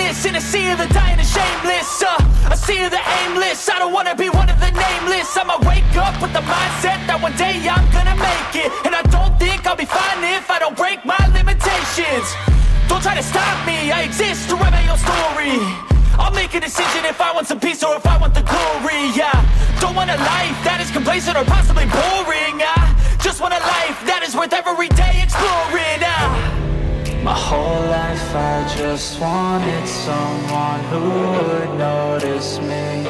nameless in a sea of the dying and shameless. A sea of the aimless. I don't wanna be one of the nameless. I'ma wake up with the mindset that one day I'm gonna make it. And I don't think I'll be fine if I don't break my limitations. Don't try to stop me, I exist to write my own story. I'll make a decision if I want some peace or if I want the glory, yeah. Don't want a life that is complacent or possibly boring, I just want a life that is worth every day exploring, My whole life I just wanted someone who would notice me.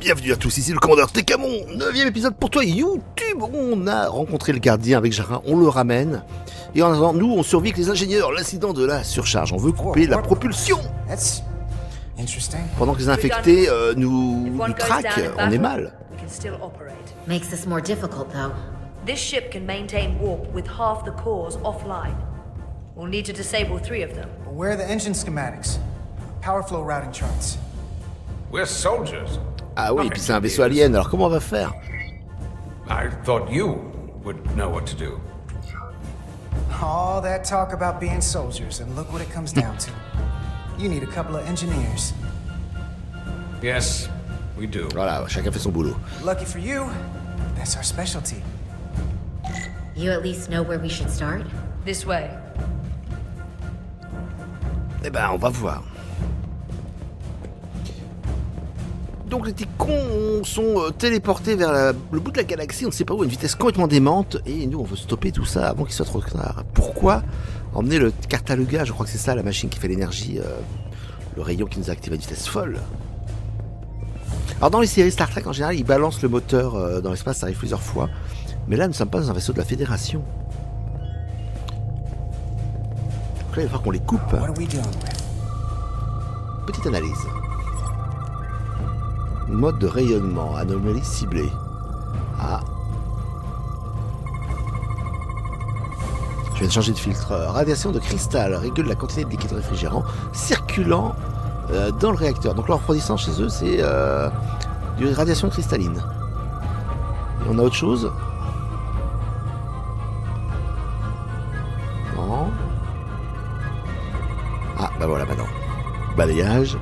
Bienvenue à tous, ici le commandeur Tekhamon, 9ème épisode pour toi YouTube. On a rencontré le gardien avec Jara, on le ramène. Et en attendant, nous on survit avec les ingénieurs, l'incident de la surcharge. On veut couper la propulsion. Pendant que les infectés nous traquent, on est mal. Makes this more difficult though. This ship can maintain warp with half the cores offline. We'll need to disable 3 of them. But where are the engine schematics? Power flow routing charts. We're soldiers. Ah oui, et puis c'est un vaisseau alien, alors comment on va faire? I thought you would know what to do. All that talk about being soldiers, and look what it comes down to. You need a couple of engineers. Yes, we do. Voilà, chacun fait son boulot. Lucky for you, that's our specialty. You at least know where we should start? This way. Eh ben, on va voir. Donc les Tekhamon sont téléportés vers le bout de la galaxie, on ne sait pas où, à une vitesse complètement démente, et nous on veut stopper tout ça avant qu'il soit trop tard. Pourquoi emmener le Cartaluga, je crois que c'est ça la machine qui fait l'énergie, le rayon qui nous active à une vitesse folle. Alors dans les séries Star Trek en général, ils balancent le moteur dans l'espace, ça arrive plusieurs fois, mais là nous ne sommes pas dans un vaisseau de la Fédération. Donc là il va falloir qu'on les coupe. Petite analyse. Mode de rayonnement, anomalie ciblée. Ah. Je viens de changer de filtre. Radiation de cristal régule la quantité de liquide réfrigérant circulant dans le réacteur. Donc leur refroidissant chez eux, c'est une radiation cristalline. Et on a autre chose? Non. Ah, bah voilà maintenant. Balayage.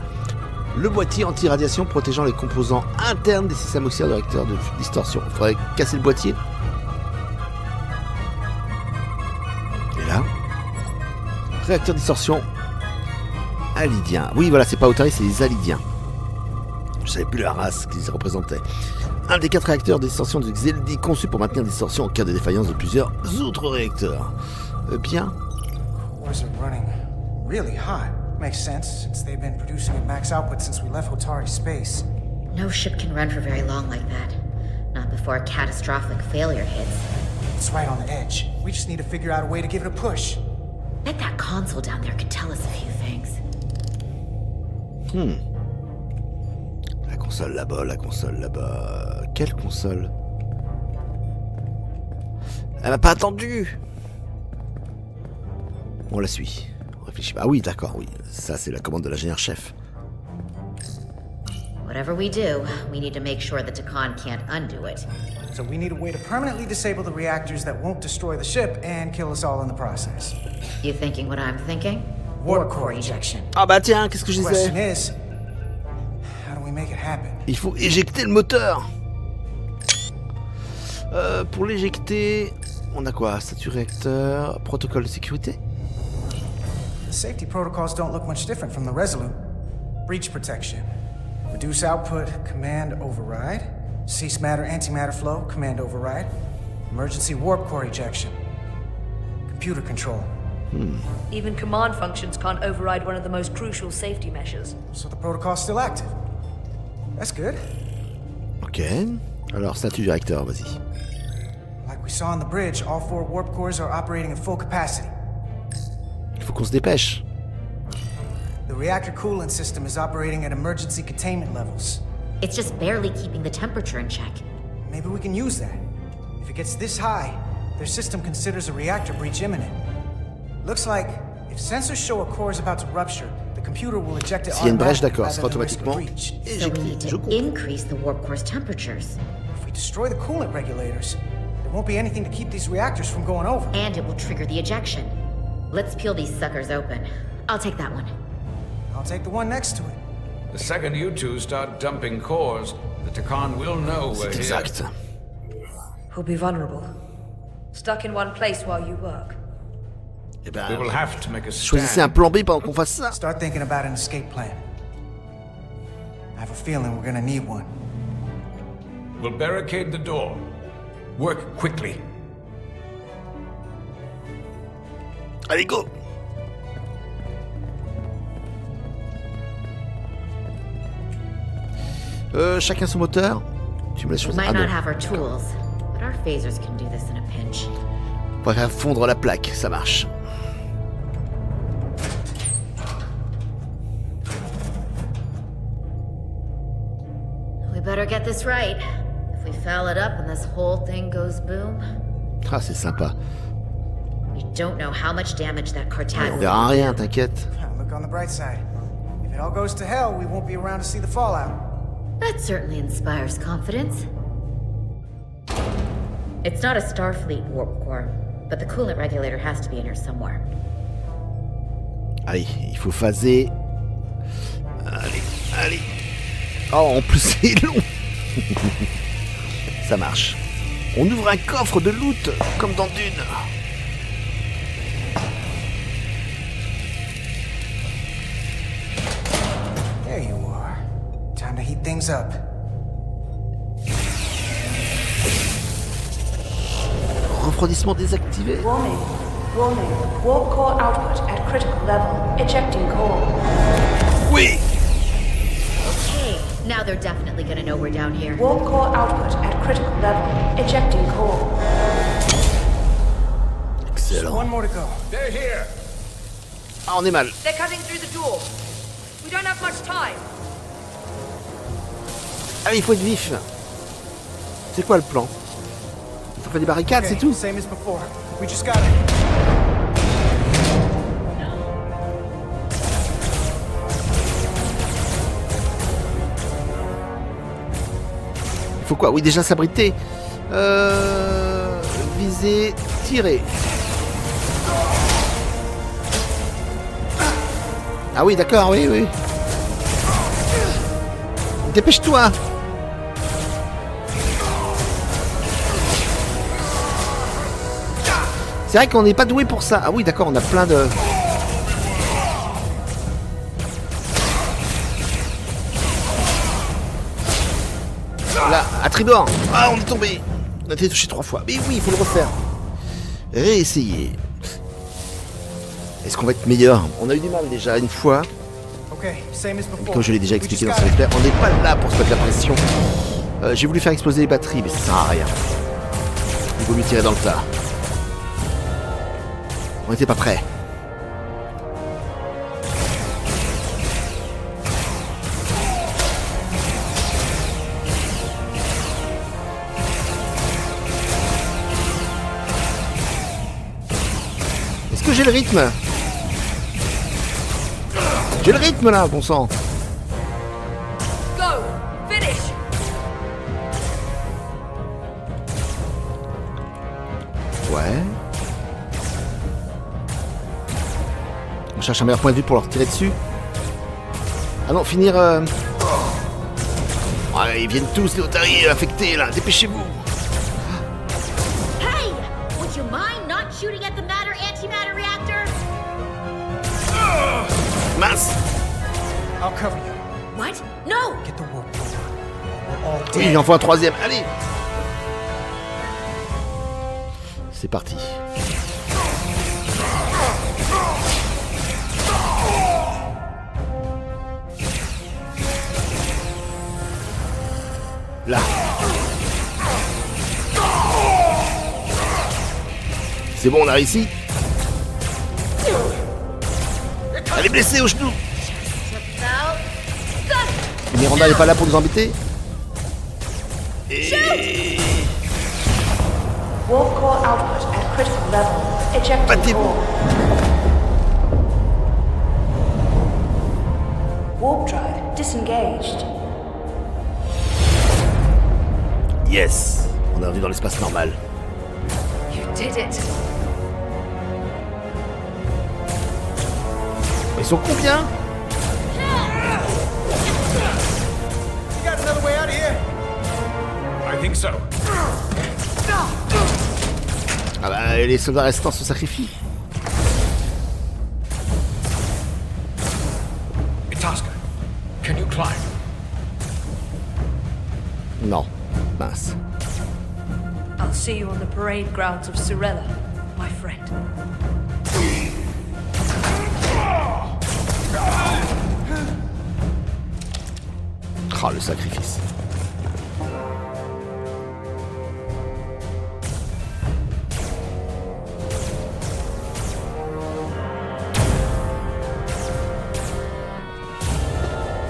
Le boîtier anti-radiation protégeant les composants internes des systèmes auxiliaires de réacteurs de distorsion. Il faudrait casser le boîtier. Et là, réacteur de distorsion alidien. Oui, voilà, c'est pas Otari, c'est les alidiens. Je savais plus la race qu'ils représentaient. Un des 4 réacteurs de distorsion de Xeldi conçu pour maintenir des distorsions en cas de défaillance de plusieurs autres réacteurs. Bien. Makes sense, since they've been producing at max output since we left Otari space. No ship can run for very long like that. Not before a catastrophic failure hits. It's right on the edge. We just need to figure out a way to give it a push. Bet that console down there could tell us a few things. La console là-bas, la console là-bas. Quelle console? Elle m'a pas attendu. On la suit. Ah oui, d'accord, oui. Ça, c'est la commande de l'ingénieur-chef. Whatever we do, we need to make sure the Tekhamon can't undo it. So we need a way to permanently disable the reactors that won't destroy the ship and kill us all in the process. You thinking what I'm thinking? Warp core ejection. Ah bah tiens, qu'est-ce que je Question disais? is, how do we make it happen? Il faut éjecter le moteur. Pour l'éjecter, on a quoi? Statut réacteur, protocole de sécurité. The safety protocols don't look much different from the Resolute. Breach protection. Reduce output, command override. Cease matter, antimatter flow, command override. Emergency warp core ejection. Computer control. Even command functions can't override one of the most crucial safety measures. So the protocol's still active. That's good. Ok. Alors, statut du réacteur, vas-y. Like we saw on the bridge, all 4 warp cores are operating at full capacity. Il faut qu'on se dépêche. The reactor coolant system is operating at emergency containment levels. It's just barely keeping the temperature in check. Maybe we can use that. If it gets this high, their system considers a reactor breach imminent. Looks like if sensors show a core is about to rupture, the computer will eject it S'il y a une brèche, automatically d'accord, sera rather than risk a automatiquement breach. So we need to increase the warp core's temperatures. If we destroy the coolant regulators, there won't be anything to keep these reactors from going over. And it will trigger the ejection. Let's peel these suckers open. I'll take that one. I'll take the one next to it. The second you two start dumping cores, the Tekhamon will know we're C'est here. exact. Who'll be vulnerable. Stuck in one place while you work. Eh ben, We will have to make a choisissez un stand. plan B pendant qu'on fasse ça. Start thinking about an escape plan. I have a feeling we're gonna need one. We'll barricade the door. Work quickly. Allez, go. Chacun son moteur. Tu me laisses We choisir. might Ah not non. have our tools, but our phasers can do this in a pinch. On va faire fondre la plaque, ça marche. We better get this right. If we foul it up and this whole thing goes boom, Ah, c'est sympa. we don't know how much damage that On cartel will verra rien, t'inquiète. Look on the bright side. If it all goes to hell, we won't be around to see the fallout. That certainly inspires confidence. It's not a Starfleet warp core, but the coolant regulator has to be in here somewhere. Allez, il faut phaser. Allez, allez. Oh, en plus c'est long. Ça marche. On ouvre un coffre de loot, comme dans Dune. There you are. Time to heat things up. Refroidissement désactivé. Warning. Warning. Warp core output at critical level. Ejecting core. Oui. Okay, now they're definitely gonna know we're down here. Warp core output at critical level. Ejecting core. Excellent. One more to go. They're here. Ah, on est mal. They're cutting through the door. We don't have much time. Allez, il faut être vif. C'est quoi le plan? Il faut faire des barricades, c'est tout. Same as before. We just gotta. Il faut quoi? Oui, déjà s'abriter. Viser, tirer. Ah oui, d'accord, oui, oui. Dépêche-toi. C'est vrai qu'on n'est pas doué pour ça. Ah oui, d'accord, on a plein de... Là, à tribord. Ah, on est tombé. On a été touché 3 fois. Mais oui, il faut le refaire. Réessayer. Est-ce qu'on va être meilleur? On a eu du mal déjà une fois. Okay, same as before. Comme je l'ai déjà We expliqué just dans ce gotta. replay, on n'est pas là pour se mettre la pression. J'ai voulu faire exploser les batteries, mais ça sert à rien. Il vaut mieux tirer dans le tas. On n'était pas prêts. Est-ce que j'ai le rythme? J'ai le rythme là, bon sang. Go! Finish! Ouais. On cherche un meilleur point de vue pour leur tirer dessus. Ah non, finir... Ouais, ils viennent tous, les otaries affectés là, dépêchez-vous. Hey! Would you mind not shooting at the matter-antimatter reactor? Mince. I'll cover you. What? No! Get the warp core. We're all Oui, dead. il en faut un troisième, allez. C'est parti. Là. C'est bon, on a réussi. Elle est blessée au genou. Miranda n'est pas là pour nous embêter. Et... Warp core output at critical level. Ejecting Battez-vous. core. Warp drive disengaged. Yes! On est revenu dans l'espace normal. You did it. Ils sont combien? You got another way out of here? I think so. Ah bah, les soldats restants se sacrifient. Itasca, can you climb? Non. Mince. I'll see you on the parade grounds of Surrella, my friend. Ah, le sacrifice.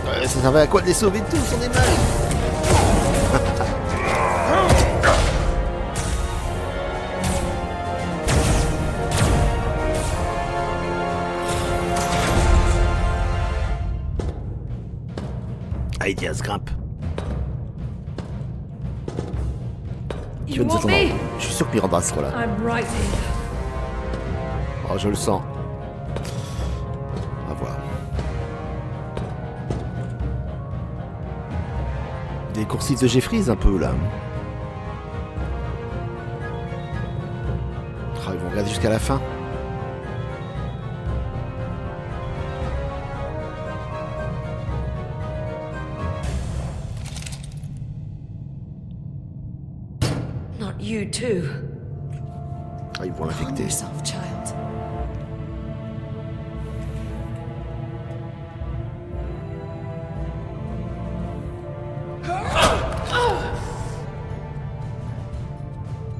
Ouais, ça servait à quoi de les sauver tous, on est mal. Allez, se grimpe. You want me? Je suis sûr qu'il rendra ce rôle-là. I'm right here. Oh, je le sens. On va voir. Des coursives de Jeffries un peu là. Ah, ils vont regarder jusqu'à la fin. Not you too. Ah, ils vont Calm l'infecter. yourself, child.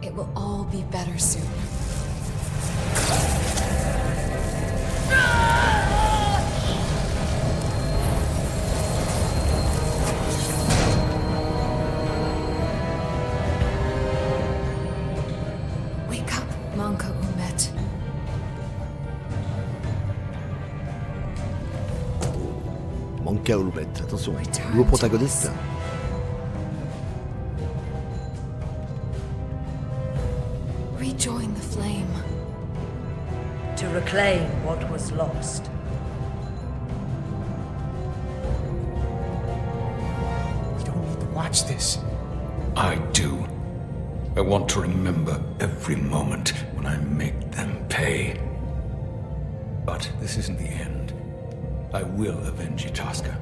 It will all be better soon. Wake up, Manka Umet. Manka Olumet, attention, nouveau protagoniste. Rejoin the flame. To reclaim what was lost. We don't need to watch this. I do. I want to remember every moment when I make them pay. But this isn't the end. I will avenge Itasca.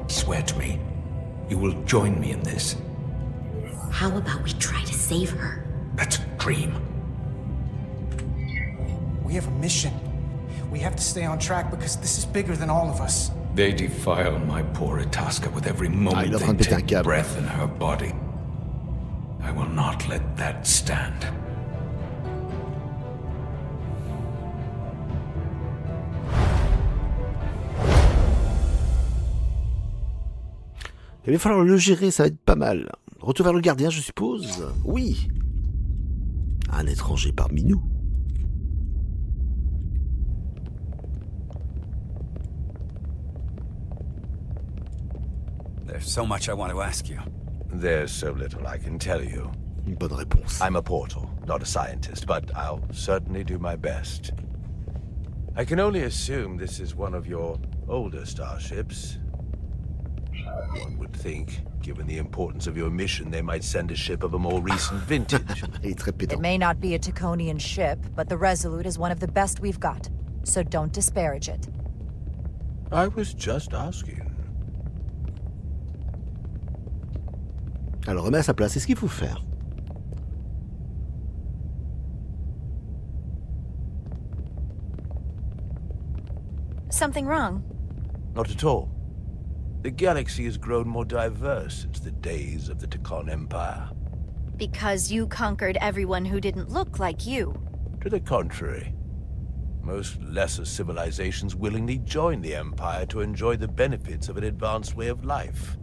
Swear to me, you will join me in this. How about we try to save her? That's a dream. We have a mission. We have to stay on track because this is bigger than all of us. They defile my poor Itasca with every il est moment en train de they péter un take câble. breath in her body. I will not let that stand. Il va falloir le gérer, ça va être pas mal. Retour vers le gardien, je suppose. Oui. Un étranger parmi nous. There's so much I want to ask you. There's so little I can tell you. Une bonne réponse. I'm a portal, not a scientist, but I'll certainly do my best. I can only assume this is one of your older starships. One would think, given the importance of your mission, they might send a ship of a more recent vintage. Il est très pétant. It may not be a Tekonian ship, but the Resolute is one of the best we've got. So don't disparage it. I was just asking. Alors remets à sa place, c'est ce qu'il faut faire. Something wrong? Not at all. The galaxy has grown more diverse since the days of the Tekon Empire. Because you conquered everyone who didn't look like you. To the contrary, most lesser civilizations willingly joined the Empire to enjoy the benefits of an advanced way of life.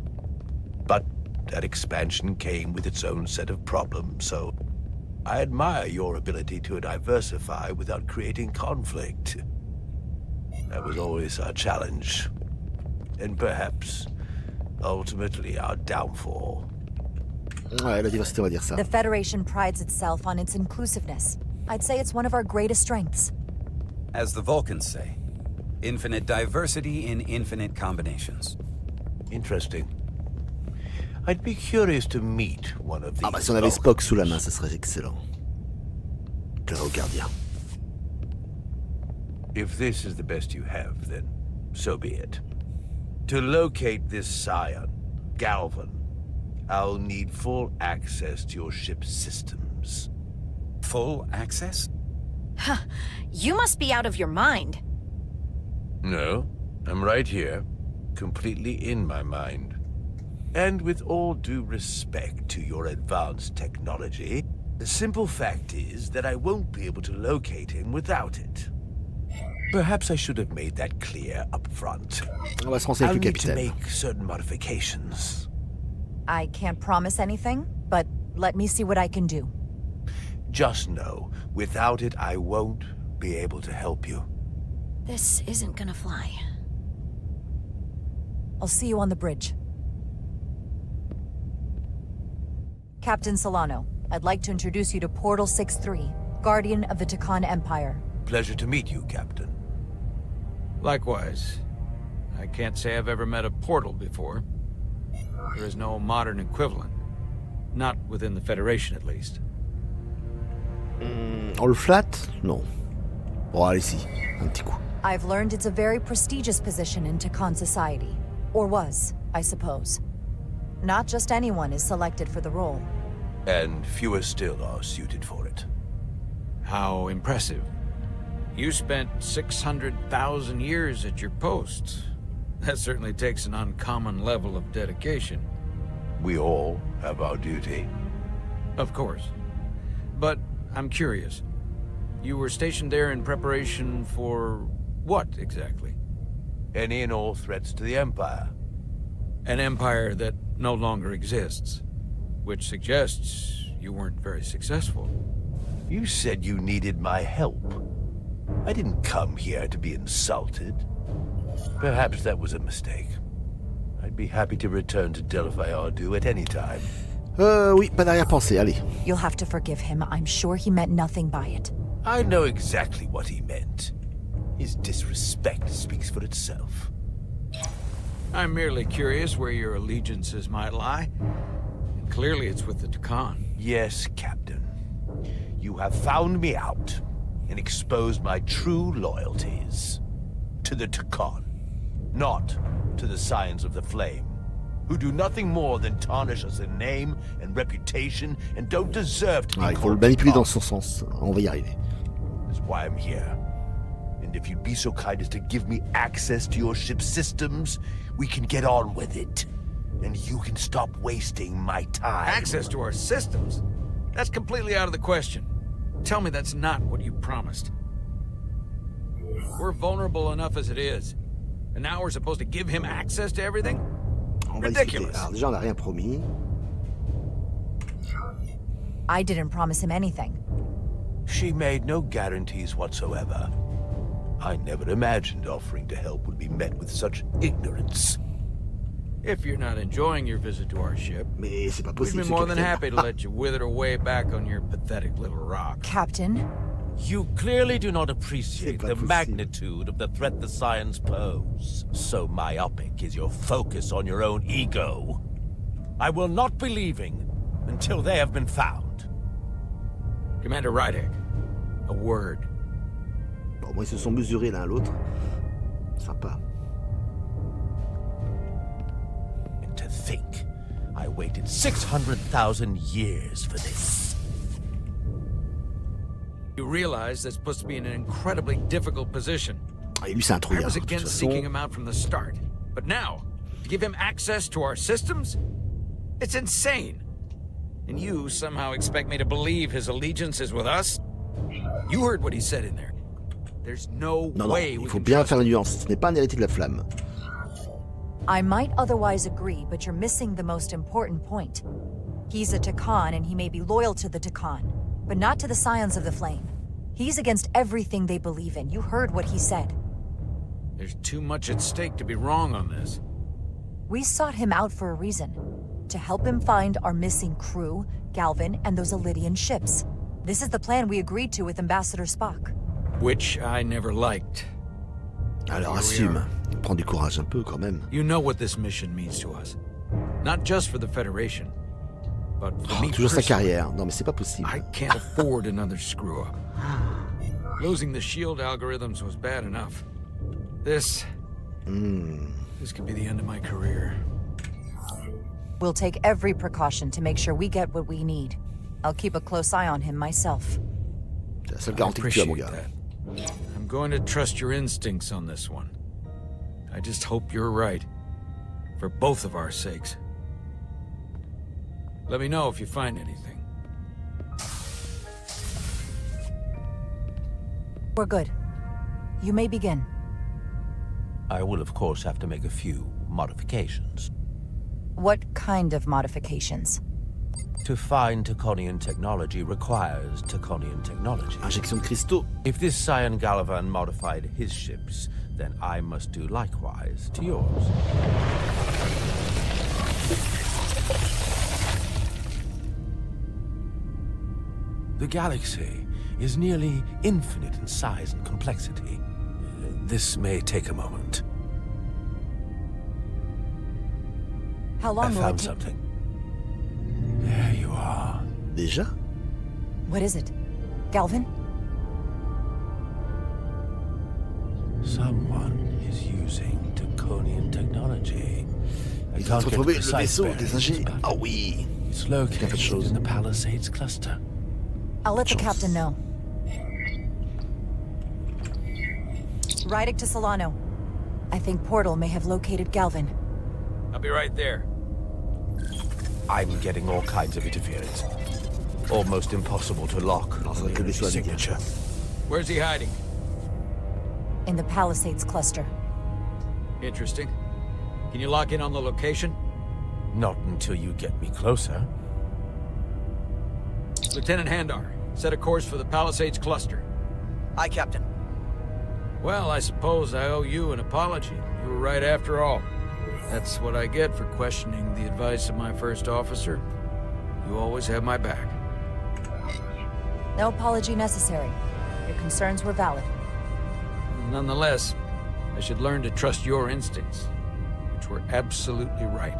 But that expansion came with its own set of problems, so I admire your ability to diversify without creating conflict. That was always our challenge, and perhaps ultimately our downfall. Ouais, la diversité, on va dire ça. The Federation prides itself on its inclusiveness. I'd say it's one of our greatest strengths. As the Vulcans say, infinite diversity in infinite combinations. Interesting. I'd be curious to meet one of these. Ah bah si on avait Spock sous la main, ça serait excellent. Claire au gardien. If this is the best you have, then so be it. To locate this scion, Galvan, I'll need full access to your ship's systems. Full access? Huh. You must be out of your mind. No, I'm right here, completely in my mind. And with all due respect to your advanced technology, the simple fact is that I won't be able to locate him without it. Perhaps I should have made that clear up front. On va se renseigner I'll avec le need to capitaine. make certain modifications. I can't promise anything, but let me see what I can do. Just know, without it, I won't be able to help you. This isn't gonna fly. I'll see you on the bridge. Captain Solano, I'd like to introduce you to Portal 6-3, Guardian of the Tekhamon Empire. Pleasure to meet you, Captain. Likewise. I can't say I've ever met a portal before. There is no modern equivalent. Not within the Federation, at least. On le flatte? Non. Bon, allez, si. Un petit coup. I've learned it's a very prestigious position in Tekhamon society. Or was, I suppose. Not just anyone is selected for the role. And fewer still are suited for it. How impressive. You spent 600,000 years at your post. That certainly takes an uncommon level of dedication. We all have our duty. Of course. But I'm curious. You were stationed there in preparation for what, exactly? Any and all threats to the Empire. An empire that no longer exists. Which suggests you weren't very successful. You said you needed my help. I didn't come here to be insulted. Perhaps that was a mistake. I'd be happy to return to Delphi Ardu at any time. Oui, pas d'arrière-pensée, allez. You'll have to forgive him. I'm sure he meant nothing by it. I know exactly what he meant. His disrespect speaks for itself. I'm merely curious where your allegiances might lie. And clearly it's with the Tekhamon. Yes, Captain. You have found me out and exposed my true loyalties. To the Tekhamon, not to the Scions of the Flame, who do nothing more than tarnish us in name and reputation and don't deserve to be Il faut le manipuler dans son sens. On va y arriver. That's why I'm here. And if you'd be so kind as to give me access to your ship's systems, we can get on with it. And you can stop wasting my time. Access to our systems? That's completely out of the question. Tell me that's not what you promised. We're vulnerable enough as it is. And now we're supposed to give him access to everything? On va Ridiculous. discuter. Alors déjà, on n'a rien promis. I didn't promise him anything. She made no guarantees whatsoever. I never imagined offering to help would be met with such ignorance. If you're not enjoying your visit to our ship, Mais c'est pas we'd possible. be ce more than capitaine. happy to let you wither away back on your pathetic little rock. Captain? You clearly do not appreciate the possible. magnitude of the threat the Scions pose. So myopic is your focus on your own ego. I will not be leaving until they have been found. Commander Rydek, a word. Bon, moi, ils se sont mesurés l'un à l'autre. Sympa. And to think, I waited 600,000 years for this. You realize that's supposed to be in an incredibly difficult position. Et lui, c'est un I trouillard. was De toute against seeking façon. him out from the start. But now, to give him access to our systems? It's insane. And you somehow expect me to believe his allegiance is with us? You heard what he said in there. There's no Non, non, way il we faut can bien trust faire la nuance. Ce n'est pas un héritier de la flamme. I might otherwise agree, but you're missing the most important point. He's a Tekhamon, and he may be loyal to the Tekhamon, but not to the Scions of the Flame. He's against everything they believe in. You heard what he said. There's too much at stake to be wrong on this. We sought him out for a reason. to help him find our missing crew, Galvin, and those Elydian ships. This is the plan we agreed to with Ambassador Spock. Which I never liked. Alors assume. Prends du courage un peu quand même. You know what this mission means to us. Not just for the Federation, but for me Toujours sa personally. carrière. Non mais c'est pas possible. I can't afford another screw-up. Losing the shield algorithms was bad enough. This could be the end of my career. We'll take every precaution to make sure we get what we need. I'll keep a close eye on him myself. C'est la seule garantie que tu as, mon gars. I'm going to trust your instincts on this one. I just hope you're right. For both of our sakes. Let me know if you find anything. We're good. You may begin. I will, of course, have to make a few modifications. What kind of modifications? To find Tekonian technology requires Tekonian technology. Injection de cristaux. If this Scion Galvan modified his ships, then I must do likewise to yours. The galaxy is nearly infinite in size and complexity. This may take a moment. How long I will it found take? something. There you are. Déjà? What is it? Galvin? Someone is using Tekonian technology. I Ils ont can't get retrouvé le precise vaisseau bearings, des ingés. but Ah oui. it's located in the Palisades cluster. I'll let the captain know. Riding to Solano. I think Portal may have located Galvin. I'll be right there. I'm getting all kinds of interference. Almost impossible to lock the signature. Where's he hiding? In the Palisades cluster. Interesting. Can you lock in on the location? Not until you get me closer. Lieutenant Handar, set a course for the Palisades cluster. Aye, Captain. Well, I suppose I owe you an apology. You were right after all. That's what I get for questioning the advice of my first officer. You always have my back. No apology necessary. Your concerns were valid. Nonetheless, I should learn to trust your instincts, which were absolutely right.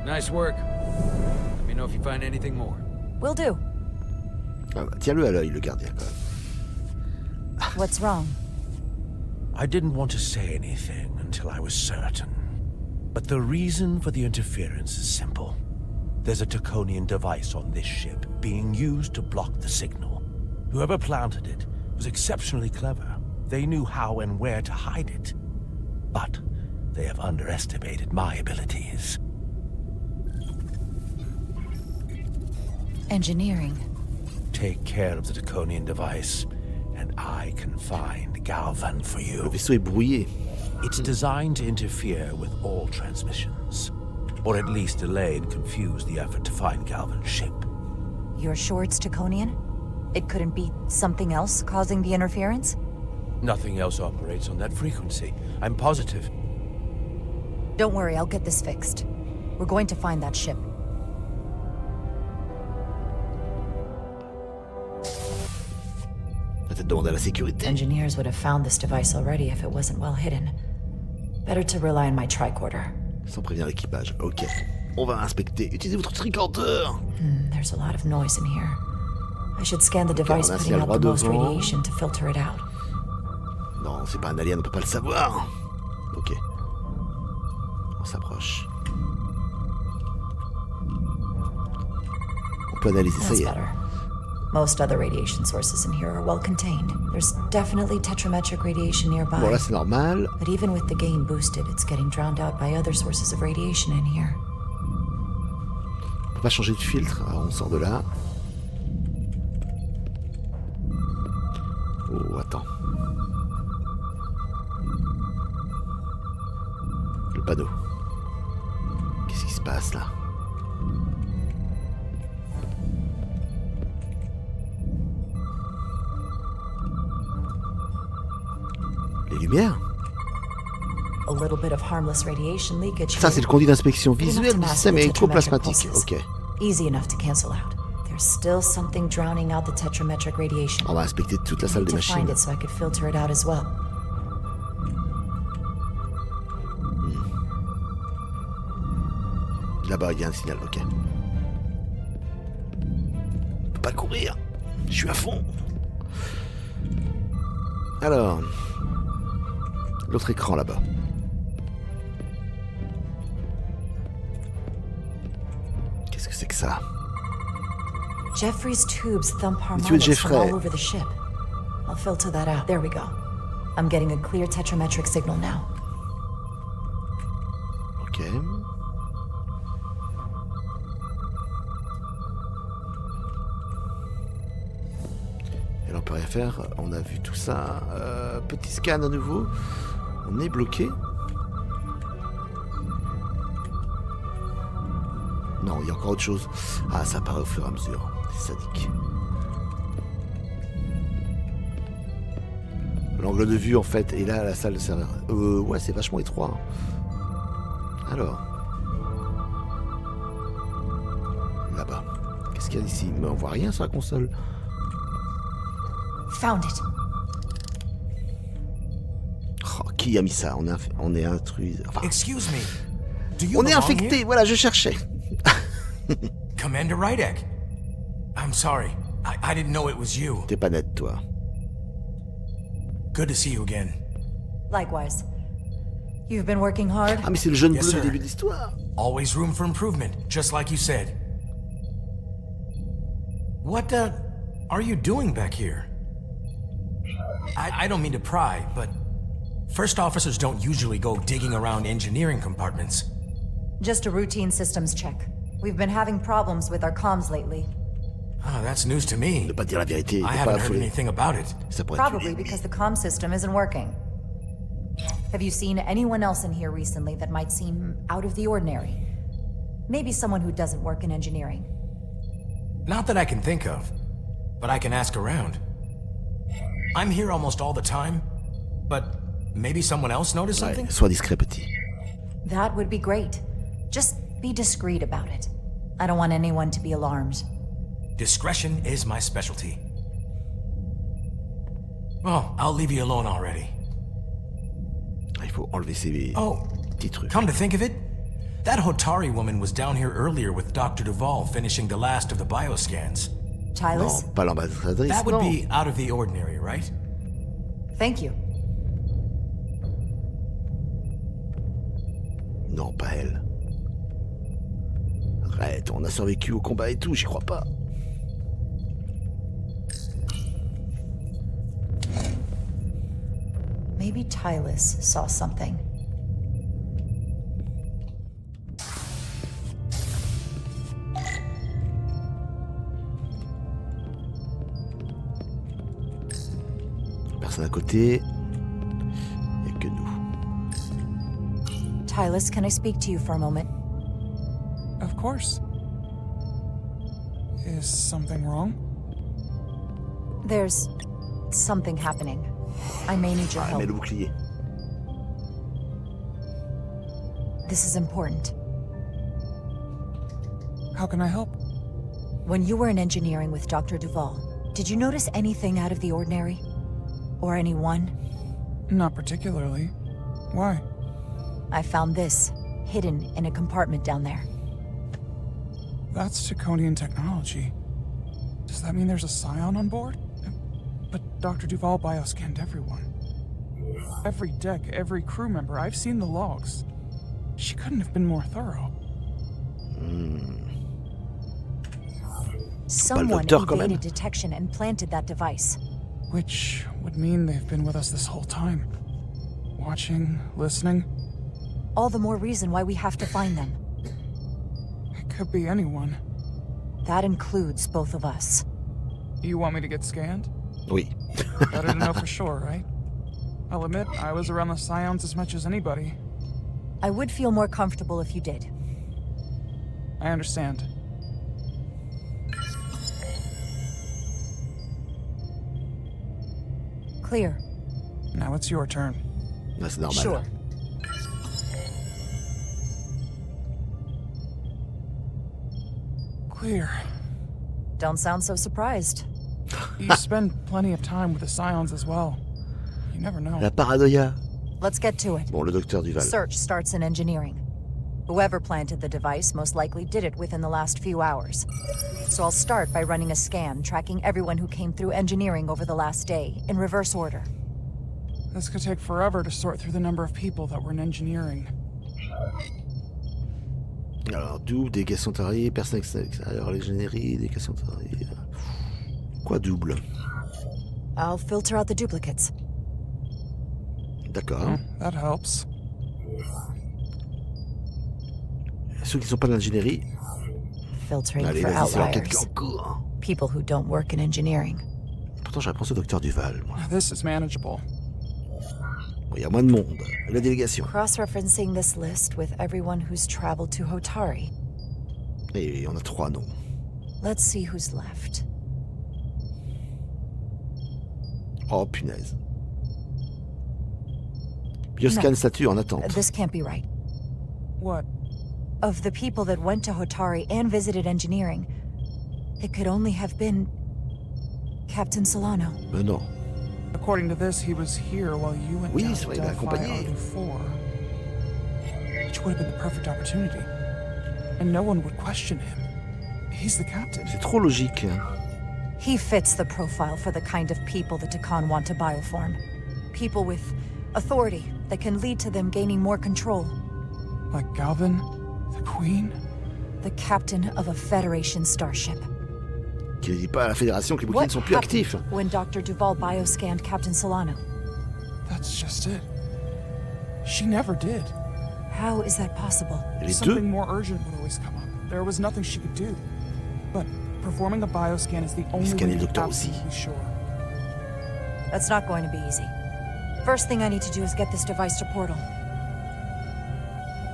Nice work. Let me know if you find anything more. Will do. Ah bah, tiens-le à l'œil, le gardien, quand même. What's wrong? I didn't want to say anything until I was certain. But the reason for the interference is simple. There's a Tekonian device on this ship being used to block the signal. Whoever planted it was exceptionally clever. They knew how and where to hide it. But they have underestimated my abilities. Engineering. Take care of the Tekonian device, and I can find Galvan for you. Le vaisseau est brouillé. It's designed to interfere with all transmissions, or at least delay and confuse the effort to find Galvan's ship. You're sure it's Tekonian? It couldn't be something else causing the interference? Nothing else operates on that frequency. I'm positive. Don't worry, I'll get this fixed. We're going to find that ship. Va-t-elle demander à la sécurité? Engineers would have found this device already if it wasn't well hidden. Better to rely on my tricorder. Sans prévenir l'équipage. Ok. On va inspecter. Utilisez votre tricorder. There's a lot of noise in here. I should scan the device, putting out the most radiation to filter it out. Non, c'est pas un alien, on peut pas le savoir. Ok. On s'approche. On peut analyser, ça y est. Better. Most other radiation sources in here are well contained. There's definitely tetrametric radiation nearby. Bon, là, c'est normal. But even with the gain boosted, it's getting drowned out by other sources of radiation in here. On peut pas changer de filtre. Alors, on sort de là. Oh, attends. Le panneau. Qu'est-ce qui se passe là? Les lumières? a little bit of harmless radiation leakage. Ça, c'est le conduit d'inspection Good enough visuelle to du mask système the électroplasmatique. tetrametric Ok. pulses. Easy enough to cancel out. There's still something drowning out the tetrametric radiation. On va inspecter toute la salle des I need to find machines. it so I could filter it out as well. Là-bas, il y a un signal, ok. On peut pas courir. Je suis à fond. Alors, l'autre écran là-bas. Qu'est-ce que c'est que ça? Jeffrey's tubes thump tués de harmonics from Jeffrey. all over the ship. I'll filter that out. There we go. I'm getting a clear tetrametric signal now. Ok. Et là, on peut rien faire. On a vu tout ça. Petit scan à nouveau. On est bloqué. Non, il y a encore autre chose. Ah, ça apparaît au fur et à mesure. C'est sadique. L'angle de vue, en fait, et là, la salle de serveur. Ouais, c'est vachement étroit. Hein. Alors. Là-bas. Qu'est-ce qu'il y a ici? Mais on voit rien sur la console. Found it. Oh, qui a mis ça? On est intrus. Enfin, Excuse me. Do you on est belong infecté, here? voilà, je cherchais. Commander Rydek. I'm sorry. I didn't know it was you. T'es pas net, toi. Good to see you again. Likewise. You've been working hard? Ah, mais c'est le jeune Yes, bleu sir. du début de l'histoire. Always room for improvement, just like you said. What, are you doing back here? I don't mean to pry, but first officers don't usually go digging around engineering compartments. Just a routine systems check. We've been having problems with our comms lately. Ah, that's news to me. Ne pas dire la vérité, I ne pas haven't heard affoler. anything about it. Ça pourrait Probably because the comm system isn't working. Have you seen anyone else in here recently that might seem out of the ordinary? Maybe someone who doesn't work in engineering. Not that I can think of, but I can ask around. I'm here almost all the time, but maybe someone else noticed something? Ouais, sois discret, petit. That would be great. Just be discreet about it. I don't want anyone to be alarmed. Discretion is my specialty. Well, I'll leave you alone already. Il faut enlever ces petits trucs. Come to think of it, that Hotari woman was down here earlier with Dr. Duval finishing the last of the bioscans. Tyler? Non, pas l'ambassadrice, That would non. be out of the ordinary, right? Thank you. Non, pas elle. Arrête, on a survécu au combat et tout, j'y crois pas. Maybe Tylus saw something. Personne à côté. Il n'y a que nous. Tylus, can I speak to you for a moment? Of course. Is something wrong? There's something happening. I may need your Ah, help. mets le bouclier. This is important. How can I help? When you were in engineering with Dr. Duval, did you notice anything out of the ordinary? Or anyone? Not particularly. Why? I found this, hidden in a compartment down there. That's Tekonian technology. Does that mean there's a scion on board? But Dr. Duval bioscanned everyone. Every deck, every crew member, I've seen the logs. She couldn't have been more thorough. Someone docteur, quand evaded même. detection and planted that device. Which would mean they've been with us this whole time. Watching, listening. All the more reason why we have to find them. It could be anyone. That includes both of us. You want me to get scanned? Oui. Better to know for sure, right? I'll admit, I was around the Scions as much as anybody. I would feel more comfortable if you did. I understand. Clear. Now it's your turn. Là, c'est normal. Sure. Clear. Don't sound so surprised. You spend plenty of time with the Scions as well. You never know. La paranoïa. Let's get to it. Bon, le docteur Duval. Search starts in engineering. Whoever planted the device most likely did it within the last few hours. So I'll start by running a scan, tracking everyone who came through engineering over the last day, in reverse order. This could take forever to sort through the number of people that were in engineering. Alors, double, délégation salariée, personne extérieure à l'ingénierie, délégation salariée. Quoi double? I'll filter out the duplicates. D'accord. That helps. Ceux qui ne sont pas de l'ingénierie. Filtering Allez, for vas-y, c'est l'enquête outliers. qui est en cours. People who don't work in engineering. Pourtant, j'aurais pensé au docteur Duval, moi. This is manageable. Bon, il y a moins de monde. La délégation. Cross-referencing this list with everyone who's traveled to Hotari. Et on a 3 noms. Let's see who's left. Oh, punaise. Bioscan statut en attente. This can't be right. What? Of the people that went to Hotari and visited engineering, it could only have been Captain Solano. Mais non. According to this, he was here while you went Oui, down c'est to vrai, il m'a Delphi accompagné. R4. Which would have been the perfect opportunity. And no one would question him. He's the captain. C'est trop logique. He fits the profile for the kind of people the Tekhan want to bioform. People with authority that can lead to them gaining more control. Like Galvin, the Queen? The captain of a Federation starship. Qui ne dit pas à la Fédération que les bouquins What ne sont plus happened actifs. when Dr. Duval bioscanned Captain Solano? That's just it. She never did. How is that possible? Les Something deux. more urgent would always come up. There was nothing she could do. But performing a bioscan is the only Scanner way to le be docteur aussi. absolutely sure. That's not going to be easy. First thing I need to do is get this device to Portal.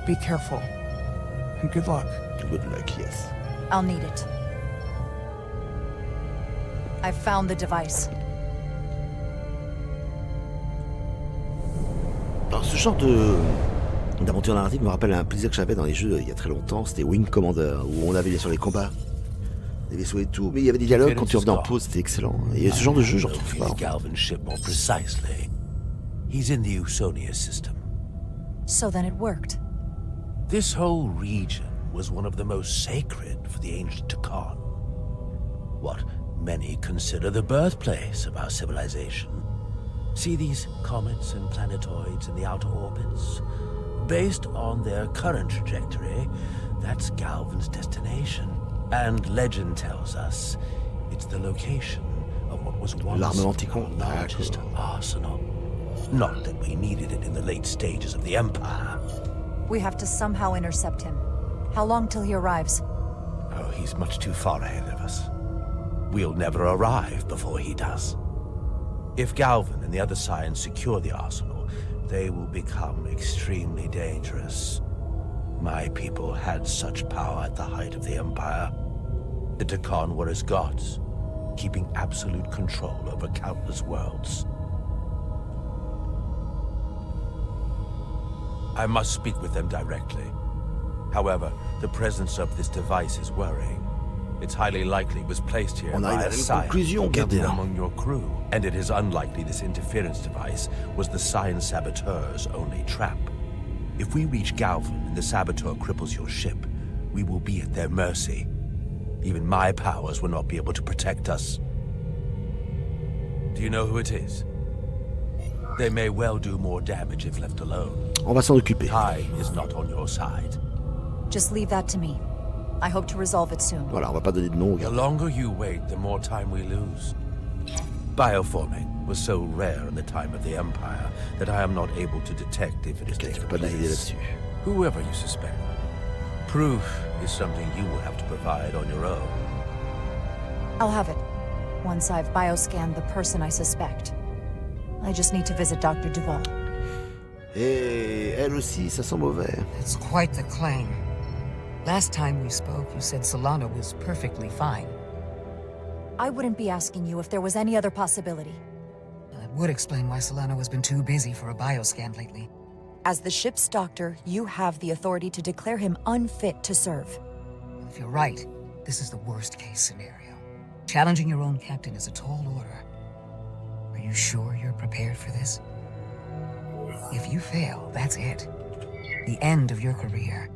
Be careful. And good luck. Good luck, yes. I'll need it. I've found the device. Alors, ce genre d'aventure narrative me rappelle un plaisir que j'avais dans les jeux il y a très longtemps. C'était Wing Commander, où on avait bien sûr les combats, les vaisseaux et tout. Mais il y avait des dialogues quand tu revenais en pause, c'était excellent. Et ce genre de jeu, j'en retrouve pas. Galvin's ship more precisely. He's in the Usonia system. So then it worked. This whole region was one of the most sacred for the ancient Tekhan. What many consider the birthplace of our civilization. See these comets and planetoids in the outer orbits? Based on their current trajectory, that's Galvin's destination. And legend tells us it's the location of what was once our largest arsenal. Not that we needed it in the late stages of the Empire. We have to somehow intercept him. How long till he arrives? Oh, he's much too far ahead of us. We'll never arrive before he does. If Galvin and the other Scions secure the arsenal, they will become extremely dangerous. My people had such power at the height of the Empire. The Tekhan were as gods, keeping absolute control over countless worlds. I must speak with them directly. However, the presence of this device is worrying. It's highly likely it was placed here On by arrive a à une Scion conclusion, gardien. among your crew. And it is unlikely this interference device was the Scion saboteur's only trap. If we reach Galvin and the saboteur cripples your ship, we will be at their mercy. Even my powers will not be able to protect us. Do you know who it is? They may well do more damage if left alone. On va s'en occuper. Time is not on your side. Just leave that to me. I hope to resolve it soon. Voilà, on va pas donner de nom. The longer you wait, the more time we lose. Bioforming was so rare in the time of the Empire that I am not able to detect if it is taking place. Whoever you suspect, proof is something you will have to provide on your own. I'll have it. Once I've bioscanned the person I suspect. I just need to visit Dr. Duval. Et elle aussi, ça sent mauvais. It's quite the claim. Last time we spoke, you said Solano was perfectly fine. I wouldn't be asking you if there was any other possibility. That would explain why Solano has been too busy for a bioscan lately. As the ship's doctor, you have the authority to declare him unfit to serve. If you're right, This is the worst-case scenario. Challenging your own captain is a tall order. Are you sure you're prepared for this? If you fail, that's it. The end of your career.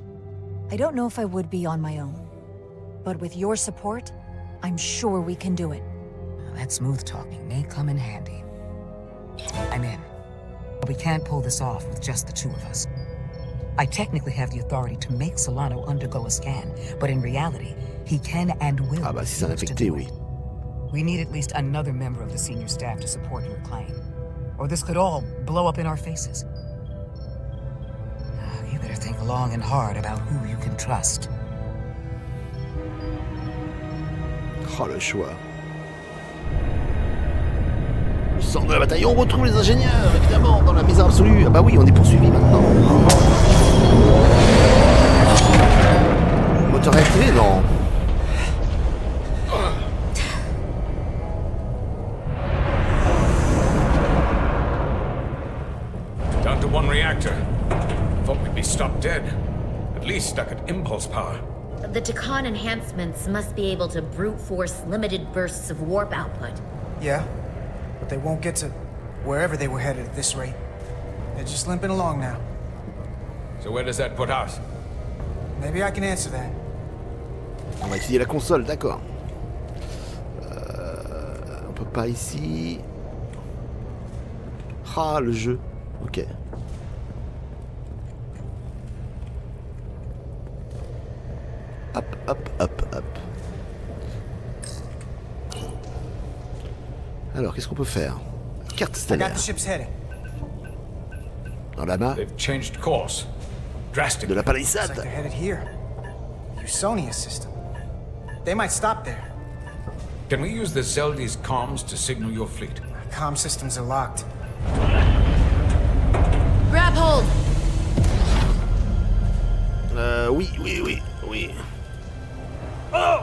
I don't know if I would be on my own. But with your support, I'm sure we can do it. That smooth talking may come in handy. I'm in. But we can't pull this off with just the two of us. I technically have the authority to make Solano undergo a scan, but in reality, he can and will. Ah bah si c'est un infecté, oui. We need at least another member of the senior staff to support your claim. Or this could all blow up in our faces. You better think long and hard about who you can trust. Oh, le choix. Le centre de la bataille. On retrouve les ingénieurs, évidemment, dans la misère absolue. Ah bah oui, on est poursuivi maintenant. Moteur activé, non. Down to one reactor. Thought we'd be stopped dead. At least stuck at impulse power. The Tekhamon enhancements must be able to brute force limited bursts of warp output. Yeah, but they won't get to wherever they were headed at this rate. They're just limping along now. So where does that put us? Maybe I can answer that. On va étudier la console, d'accord. On peut pas ici. Ah, le jeu. Ok. Hop, hop, hop, hop. Alors, qu'est-ce qu'on peut faire? Carte stellaire. Dans la main. They've changed course. Drastically. De la palissade. Looks like they're headed here. Usonia system. They might stop there. Can we use the Zeldi's comms to signal your fleet? Comm systems are locked. Grab hold! Oui. Oh!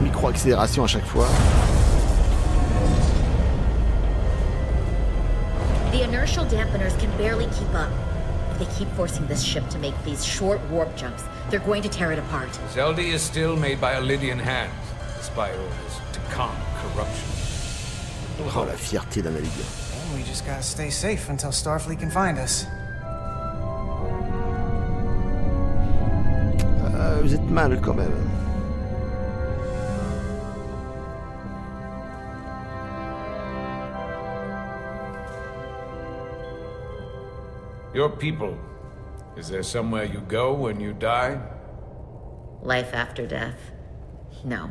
Micro-accélération à chaque fois. The inertial dampeners can barely keep up. If they keep forcing this ship to make these short warp jumps, they're going to tear it apart. Zeldi is still made by Lydian hands, despite all this Tekhamon corruption. Oh, la fierté d'un navire. We just gotta stay safe until Starfleet can find us. Vous êtes mal quand même. Your people. Is there somewhere you go when you die? Life after death? No.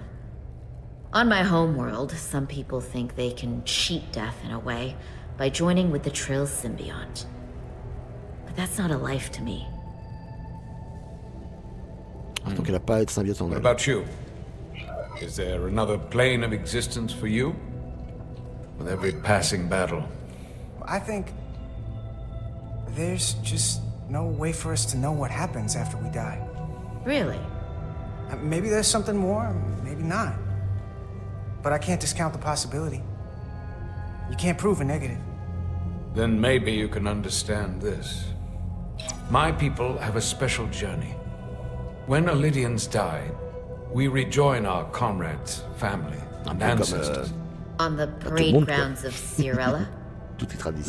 On my homeworld, some people think they can cheat death in a way by joining with the Trill symbiont. But that's not a life to me. Donc elle a pas être symbiote en elle. What about you? Is there another plane of existence for you? With every passing battle? I think there's just no way for us to know what happens after we die. Really? Maybe there's something more, maybe not. But I can't discount the possibility. You can't prove a negative. Then maybe you can understand this. My people have a special journey. When Lydians die, we rejoin our comrades, family, and ancestors. On the parade grounds of Cirella?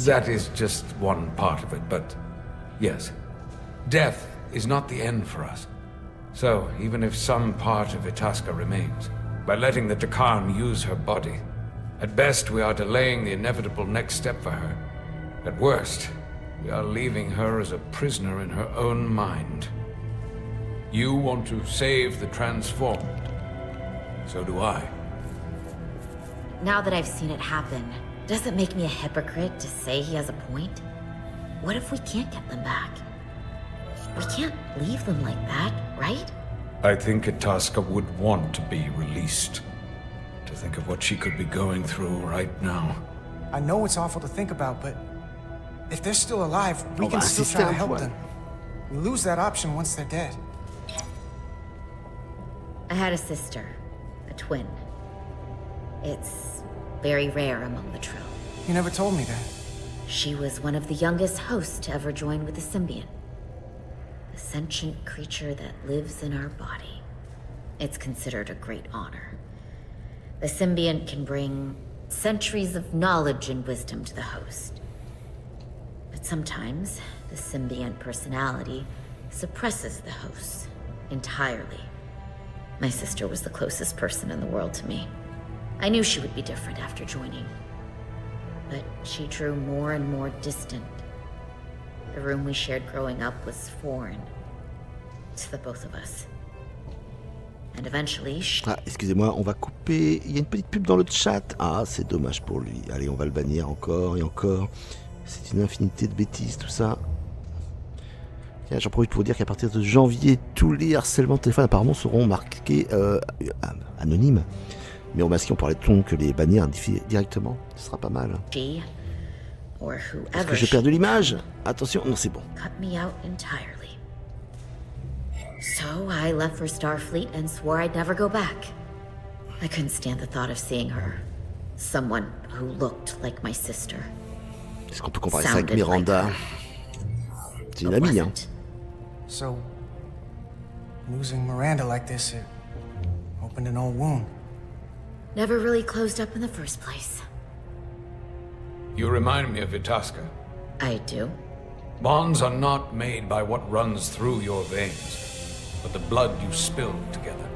That is just one part of it, but yes. Death is not the end for us. So, even if some part of Itasca remains, by letting the Tekhamon use her body, at best we are delaying the inevitable next step for her. At worst, we are leaving her as a prisoner in her own mind. You want to save the transformed. So do I. Now that I've seen it happen, does it make me a hypocrite to say he has a point? What if we can't get them back? We can't leave them like that, right? I think Itasca would want to be released. To think of what she could be going through right now. I know it's awful to think about, but if they're still alive, we can still try to help them. We lose that option once they're dead. I had a sister, a twin. It's very rare among the Trill. You never told me that. She was one of the youngest hosts to ever join with the symbiont. A sentient creature that lives in our body. It's considered a great honor. The symbiont can bring centuries of knowledge and wisdom to the host. But sometimes, the symbiont personality suppresses the host entirely. My sister was the closest person in the world to me. I knew she would be different after joining. But she drew more and more distant. The room we shared growing up was foreign to the both of us. And eventually Ah, excusez-moi, on va couper. Il y a une petite pub dans le chat. Ah, c'est dommage pour lui. Allez, on va le bannir encore et encore. C'est une infinité de bêtises, tout ça. Tiens, j'en profite pour vous dire qu'à partir de janvier, tous les harcèlements de téléphone apparemment seront marqués anonymes. Mais au masqué, on parlait de ton que les bannir directement. Ce sera pas mal. Est-ce que j'ai perdu l'image? Attention, non, c'est bon. Cut me out entirely. So I left for Starfleet and swore I'd never go back. I couldn't stand the thought of seeing her. Someone who looked like my sister. Est-ce qu'on peut comparer ça avec Miranda? C'est une amie, hein. So, losing Miranda like this, it opened an old wound. Never really closed up in the first place. You remind me of Itasca. I do. Bonds are not made by what runs through your veins, but the blood you spilled together.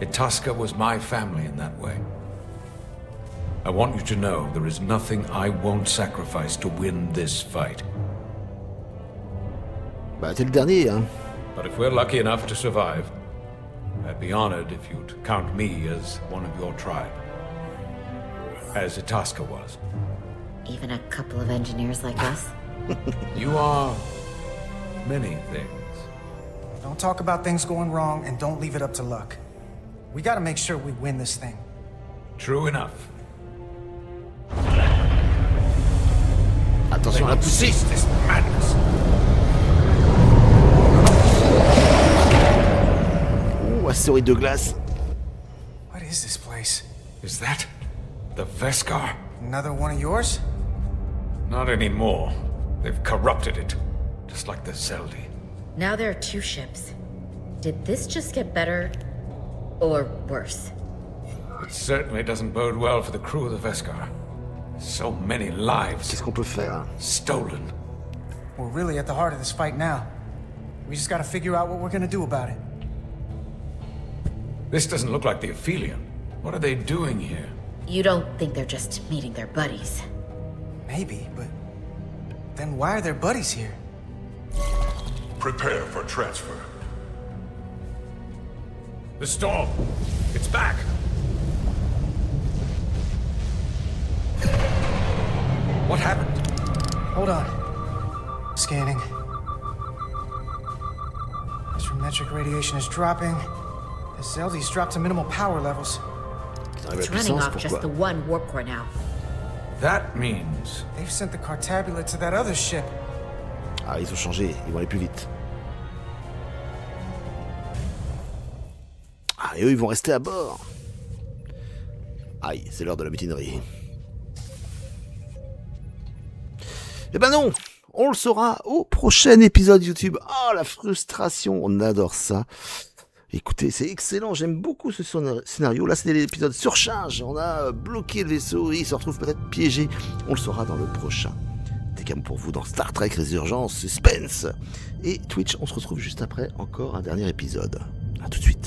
Itasca was my family in that way. I want you to know there is nothing I won't sacrifice to win this fight. Bah, t'es le dernier, hein. But if we're lucky enough to survive, I'd be honored if you'd count me as one of your tribe. As Itasca was. Even a couple of engineers like us? You are many things. Don't talk about things going wrong and don't leave it up to luck. We gotta make sure we win this thing. True enough. Attention à la poussée. This madness. Oh, astéroïde de glace. What is this place? Is that the Veskar? Another one of yours? Not anymore. They've corrupted it, just like the Zeldi. Now there are two ships. Did this just get better or worse? It certainly doesn't bode well for the crew of the Veskar. So many lives. Qu'est-ce qu'on peut faire? Stolen. We're really at the heart of this fight now. We just gotta figure out what we're gonna do about it. This doesn't look like the Aphelion. What are they doing here? You don't think they're just meeting their buddies? Maybe, but then why are their buddies here? Prepare for transfer. The storm! It's back! What happened? Hold on. Scanning. Astrometric radiation is dropping. The Zeldi's dropped to minimal power levels. It's running off just the one warp core now. That means... They've sent the Cartabula to that other ship. Ah, ils ont changé, ils vont aller plus vite. Ah, et eux, ils vont rester à bord. Aïe, c'est l'heure de la mutinerie. Eh ben non, on le saura au prochain épisode YouTube. Oh, la frustration, on adore ça. Écoutez, c'est excellent, j'aime beaucoup ce scénario. Là, c'était l'épisode Surcharge. On a bloqué le vaisseau et il se retrouve peut-être piégé. On le saura dans le prochain. Tekhamon pour vous dans Star Trek Resurgence, Suspense. Et Twitch, on se retrouve juste après encore un dernier épisode. A tout de suite.